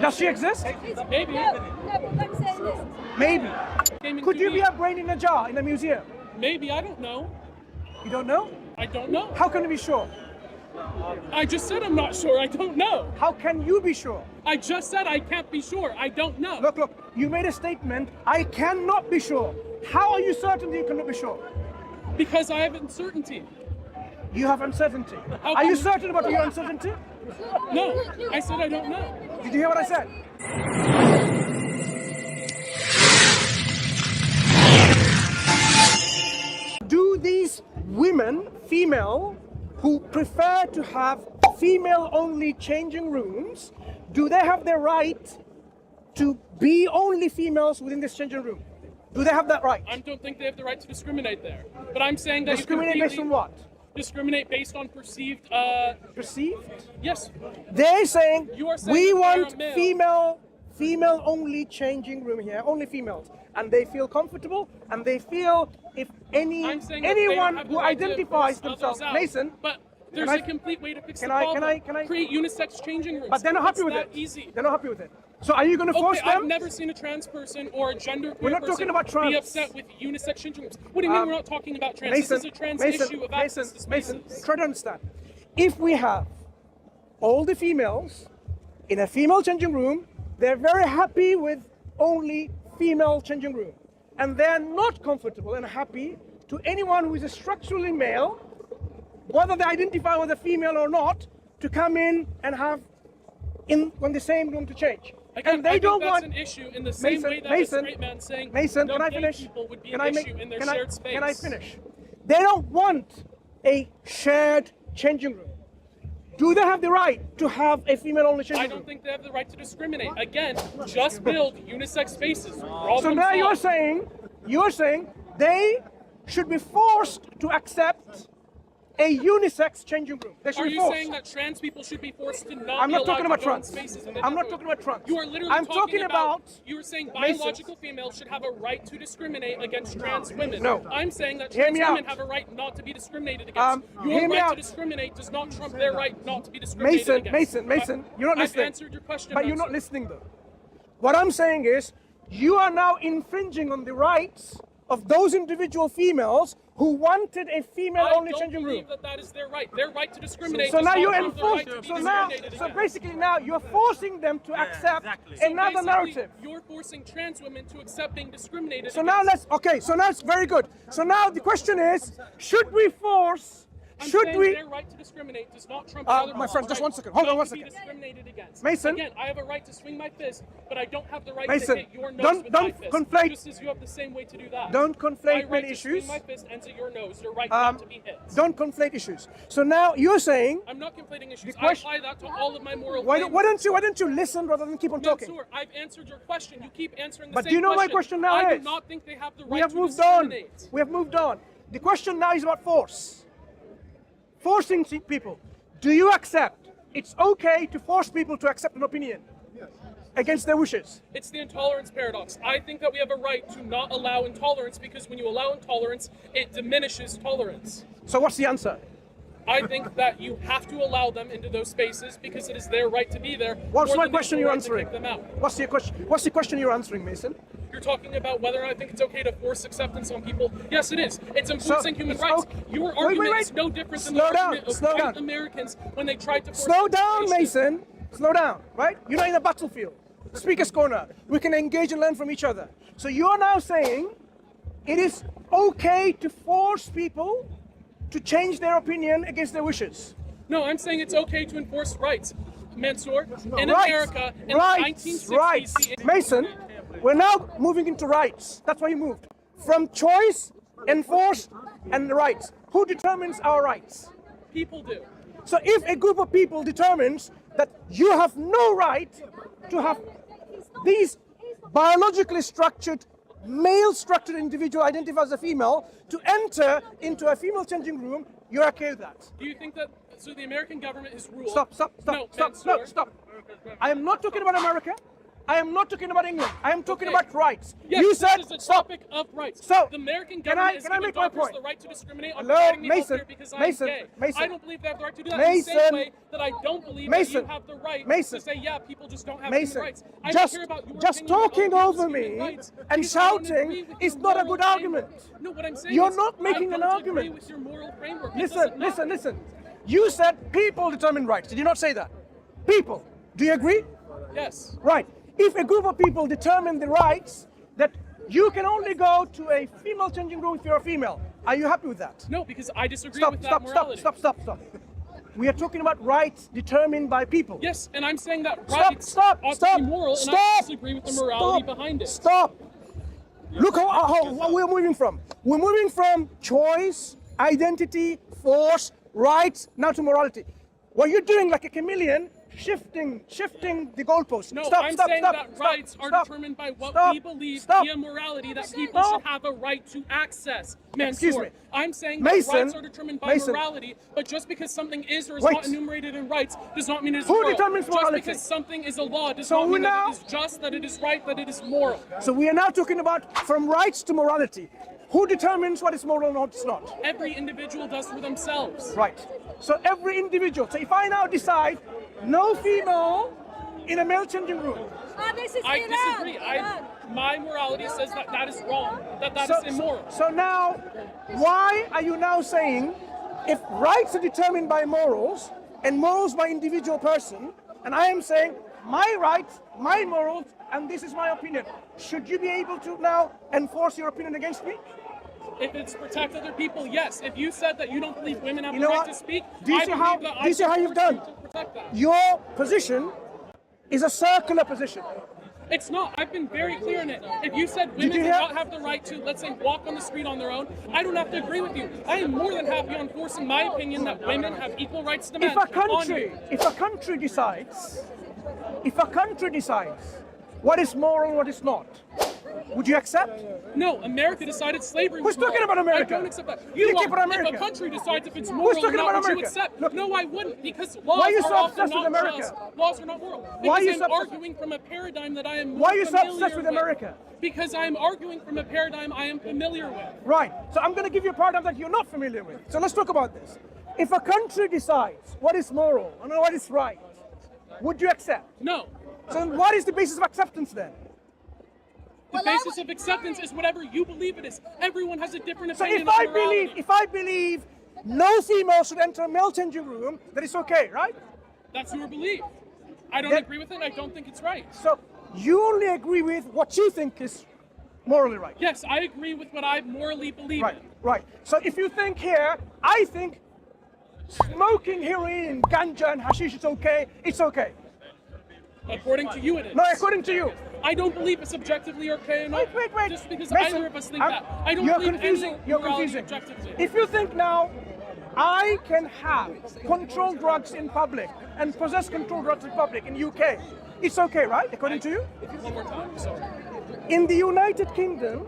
Does she exist? Maybe. No, but I'm saying this. Maybe. Could you be a brain in a jar in a museum? Maybe, I don't know. You don't know? I don't know. How can you be sure? I just said I'm not sure. I don't know. How can you be sure? I just said I can't be sure. I don't know. Look, you made a statement, I cannot be sure. How are you certain that you cannot be sure? Because I have uncertainty. You have uncertainty. How Are you come- certain about your uncertainty? No, I said I don't know. Did you hear what I said? Do these women, female, who prefer to have female-only changing rooms, do they have the right to be only females within this changing room? Do they have that right? I don't think they have the right to discriminate there. But I'm saying that Discriminate you based on what? discriminate based on perceived. Perceived? Yes. They're saying, You are saying we that want they're a female-only changing room here, only females. And they feel comfortable, and they feel if I'm saying that they anyone don't have the who right to identifies force themselves, others out. Mason, But there's Can I- a complete way to fix can the I- problem. can I- Create unisex changing rooms. but they're not happy It's with that it. easy. They're not happy with it. So are you going to force Okay, I've them? never seen a trans person or a gender We're queer not person talking about trans. be upset with unisex changing rooms. What do you mean we're not talking about trans? This is a trans issue of access to spaces. Mason, try to understand. If we have all the females in a female changing room, they're very happy with only female changing room. And they're not comfortable and happy to anyone who is a structurally male, whether they identify with a female or not, to come in and have in the same room to change. Again, And they I think don't that's want an issue in the same Mason, way that Mason, a straight man saying Mason, no can I gay finish? people would be Can an I issue make? in their Can I? shared space. Can I finish? They don't want a shared changing room. Do they have the right to have a female-only changing I room? don't think they have the right to discriminate. Again, just build unisex spaces. So now you're saying they should be forced to accept a unisex changing room. They should Are be you forced. saying that trans people should be forced to not I'm be not allowed talking to about go in trans. spaces? And I'm not talking about trans. You are literally I'm talking about. You were saying Mason. biological females should have a right to discriminate against trans women. No. I'm saying that Hear trans me women out. have a right not to be discriminated against. Your hear me right out. to discriminate does not trump their right not to be discriminated against. Mason, you're not listening. I've answered your question. But you're not Mansoor. listening though. What I'm saying is, you are now infringing on the rights of those individual females who wanted a female-only I changing don't room. believe that is their right. Their right to discriminate. So does now not you're trump their right enforcing. to be discriminated So against. basically now you're forcing them to accept So another basically, narrative. You're forcing trans women to accept being discriminated So now against. so now it's very good. So now the question is, should we force? I'm Should saying we? their right to discriminate does not trump My other friend, people's just right one second. Hold on not one to be second. discriminated against. Mason? Again, I have a right to swing my fist, but I don't have the right Mason, to hit your nose don't- with my don't fist. conflate- Just as you have the same way to do that. Don't conflate my right many to issues. swing my fist enter your nose. Your right not to be hit. Don't conflate issues. So now you're saying, I'm not conflating issues. The question- I apply that to all of my moral why claims. don't you listen rather than keep on talking? Mansoor, I've answered your question. You keep answering the But same do you know my question now I is? do not think they have the right We have to moved on. discriminate. We have moved on. The question now is about force. Forcing people. Do you accept it's okay to force people to accept an opinion against their wishes? It's the intolerance paradox. I think that we have a right to not allow intolerance because when you allow intolerance, it diminishes tolerance. So what's the answer? I think that you have to allow them into those spaces because it is their right to be there. What's more my than the question you're right to answering? kick them out. What's the question? What's the question you're answering, Mason? You're talking about whether I think it's okay to force acceptance on people. Yes, it is. It's enforcing human it's rights. okay. Your Wait, argument wait. is no different than Slow the down, argument of slow white down. Americans when they tried to force Slow down, segregation. Mason. Slow down, right? You're not in a battlefield. Speaker's corner. We can engage and learn from each other. So you're now saying it is okay to force people to change their opinion against their wishes. No, I'm saying it's okay to enforce rights. Mansoor, in Rights. America, in Rights. the 1960s, Rights. the- Mason, we're now moving into rights. That's why you moved. From choice, enforced, and rights. Who determines our rights? people do. So if a group of people determines that you have no right to have these biologically structured, male-structured individual identified as a female to enter into a female changing room, you're okay with that? Do you think that, so the American government has ruled... Stop. No, I am not talking about America. I am not talking about England. I am talking about rights. Yes, You this said is a stop. topic of rights. So, the American can I government is make giving my doctors point? the right to discriminate on Hello, providing me Mason, healthcare because Mason, I'm gay. Mason. I don't believe they have the right to do that. Mason, in the same way that I don't believe that Mason, you have the right Mason, to say, yeah, people just don't have Mason, human rights. I just, don't care about your just opinion on talking other over people's human me rights and because I don't agree shouting with is your not a moral good argument. framework. No, what I'm saying You're is not making I an don't argument. agree with your moral framework. It Listen, doesn't listen, matter. listen. You said people determine rights. Did you not say that? People. Do you agree? Yes. Right. If a group of people determine the rights that you can only go to a female changing room if you're a female, are you happy with that? No, because I disagree Stop, with that stop, morality. stop. We are talking about rights determined by people. Yes, and I'm saying that Stop, rights stop, ought stop, to be moral, and stop, I disagree with the morality stop, behind it. Stop. Look how we're moving from. We're moving from choice, identity, force, rights, now to morality. What you're doing like a chameleon, shifting the goalposts. No, Stop, I'm stop, saying stop, that stop, rights are stop, determined by what stop, we believe stop, via morality that people stop. should have a right to access. Excuse Mansoor, me. I'm saying Mason, that rights are determined by Mason. morality, but just because something is or is Wait. not enumerated in rights does not mean it is Who moral. determines morality? Just because something is a law does So not mean now- that it is just, that it is right, that it is moral. So we are now talking about from rights to morality. Who determines what is moral and what is not? Every individual does for themselves. Right. So every individual. So if I now decide no female in a male changing room. Oh, this is I Iran. disagree. Iran. My morality says that that is wrong, that is immoral. So now, why are you now saying if rights are determined by morals and morals by individual person, and I am saying my rights, my morals, and this is my opinion, should you be able to now enforce your opinion against me? If it's protect other people, yes. If you said that you don't believe women have You the know right what? to speak, Do you I see believe how- that do you see how I you've support you done? to protect that. Your position is a circular position. It's not. I've been very clear in it. If you said Did women you do hear- not have the right to, let's say, walk on the street on their own, I don't have to agree with you. I am more than happy on forcing my opinion that women have equal rights to men. If a country decides what is moral and what is not, would you accept? No, America decided slavery was Who's talking moral. about America? I don't accept that. You keep are. about America. If a country decides if it's moral or talking not, about would you America? accept? Look. No, I wouldn't, because laws Why are you are so often obsessed with not America? just. Laws are not moral. Why are you Because so I'm obsessed- arguing from a paradigm that I am more Why are you so familiar obsessed with America? Because I'm arguing from a paradigm I am familiar with. Right. So I'm going to give you a paradigm that you're not familiar with. So let's talk about this. If a country decides what is moral and what is right, would you accept? No. So then what is the basis of acceptance then? The basis of acceptance is whatever you believe it is. Everyone has a different So opinion if on I morality. believe no female should enter a male changing room, that is okay, right? That's your belief. I don't Then- agree with it. I don't think it's right. So you only agree with what you think is morally right. Yes, I agree with what I morally believe Right, in. right. So if you think here, I think smoking heroin, ganja, and hashish is okay, it's okay. According to you, it is. No, according to you. I don't believe it's objectively okay or not. Wait. Just because Mason, either of us think I'm- that. I don't you're believe confusing. any You're morality confusing. objectively. If you think now, I can have controlled drugs in public and possess controlled drugs in public in UK, it's okay, right? According to you? One more time, sorry. In the United Kingdom,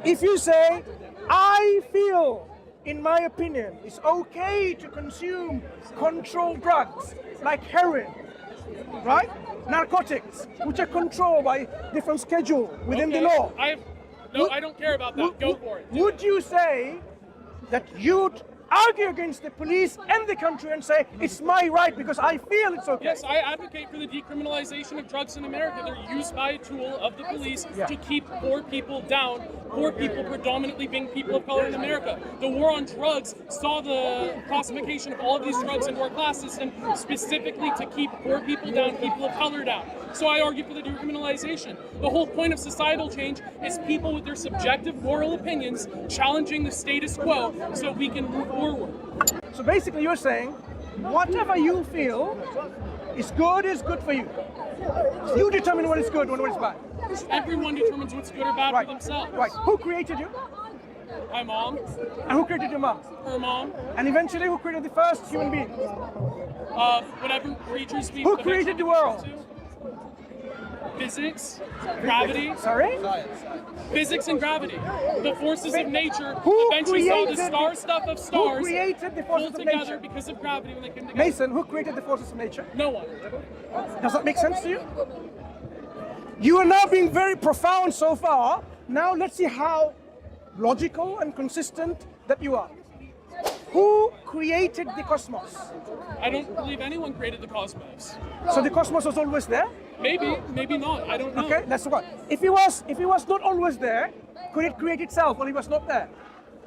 if you say, I feel, in my opinion, it's okay to consume controlled drugs like heroin, right? Narcotics, which are controlled by different schedule within the law. I don't care about that. Go for it. Would you say that you'd argue against the police and the country and say, it's my right because I feel it's okay? Yes, I advocate for the decriminalization of drugs in America. They're used by a tool of the police to keep poor people down, poor people predominantly being people of color in America. The war on drugs saw the classification of all of these drugs into our class system specifically to keep poor people down, people of color down. So I argue for the decriminalization. The whole point of societal change is people with their subjective moral opinions challenging the status quo so we can move forward. So basically you're saying, whatever you feel is good for you. You determine what is good and what is bad. Everyone determines what's good or bad Right. for themselves. Right. Who created you? My mom, And who created your mom? her mom, And eventually who created the first human being? whatever creatures we Who eventually created the come world? to. Physics, gravity, Sorry? physics and gravity. The forces of nature Who eventually saw the created- star stuff of Who stars created the forces pulled of together nature? because of gravity when they came together. Mason, who created the forces of nature? No one. Does that make sense to you? You are now being very profound so far. Now let's see how logical and consistent that you are. Who created the cosmos? I don't believe anyone created the cosmos. So the cosmos was always there? Maybe, maybe not. I don't know. Okay, that's what. If it was not always there, could it create itself when it was not there?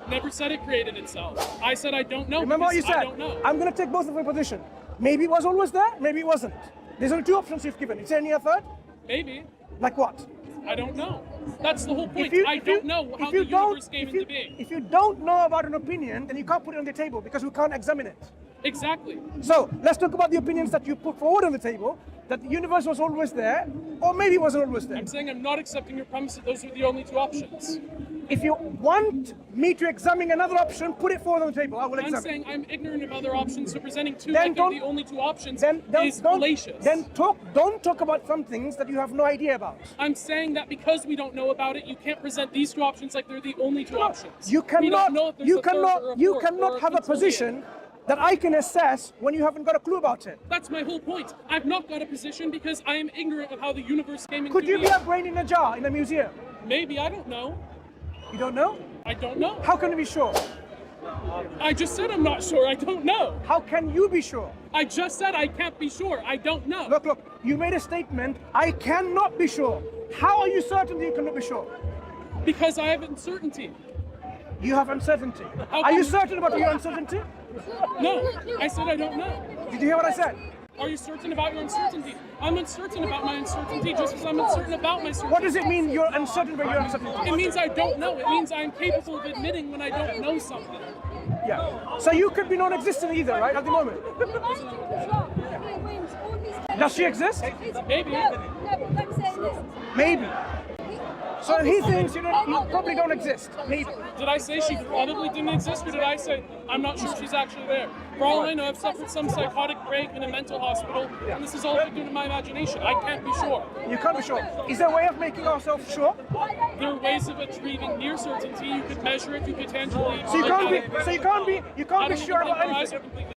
Never said it created itself. I said I don't know. Remember what you because said? I don't know. I'm going to take both of your position. Maybe it was always there, maybe it wasn't. There's only two options you've given. Is there any third? Maybe. Like what? I don't know. That's the whole point. I If you don't know how the universe came into being. If you don't know about an opinion, then you can't put it on the table because we can't examine it. Exactly. So let's talk about the opinions that you put forward on the table, that the universe was always there, or maybe it wasn't always there. I'm saying I'm not accepting your premise that those are the only two options. If you want me to examine another option, put it forward on the table. I will I'm examine. saying I'm ignorant of other options, so presenting two Then like they're don't- the only two options Then is fallacious. don't talk about some things that you have no idea about. I'm saying that because we don't know about it, you can't present these two options like they're the only two options. You We don't know cannot if there's a third or a you fourth or cannot have a quintillion. position that I can assess when you haven't got a clue about it. That's my whole point. I've not got a position because I am ignorant of how the universe came into Could you being. be a brain in a jar in a museum? Maybe, I don't know. You don't know? I don't know. How can you be sure? I just said I'm not sure. I don't know. How can you be sure? I just said I can't be sure. I don't know. Look, you made a statement, I cannot be sure. How are you certain that you cannot be sure? Because I have uncertainty. You have uncertainty. How Are you come- certain about your uncertainty? No, I said I don't know. Did you hear what I said? Are you certain about your uncertainty? I'm uncertain about my uncertainty just as I'm uncertain about my certainty. What does it mean you're uncertain about your uncertainty? It means I don't know. It means I'm capable of admitting when I don't know something. Yeah. So you could be non-existent either, right, at the moment? Does she exist? Maybe. No, but I'm saying this. Maybe. So he thinks you probably don't exist. Maybe. Did I say she probably didn't exist, or did I say I'm not sure she's actually there? For all I know, I've suffered some psychotic break in a mental hospital, and this is all due to my imagination. I can't be sure. You can't be sure. Is there a way of making ourselves sure? There are ways of achieving near certainty. You could measure it. You could tangibly. So you can't be. So you can't be. You I can't be don't sure think about our eyes are anything. completely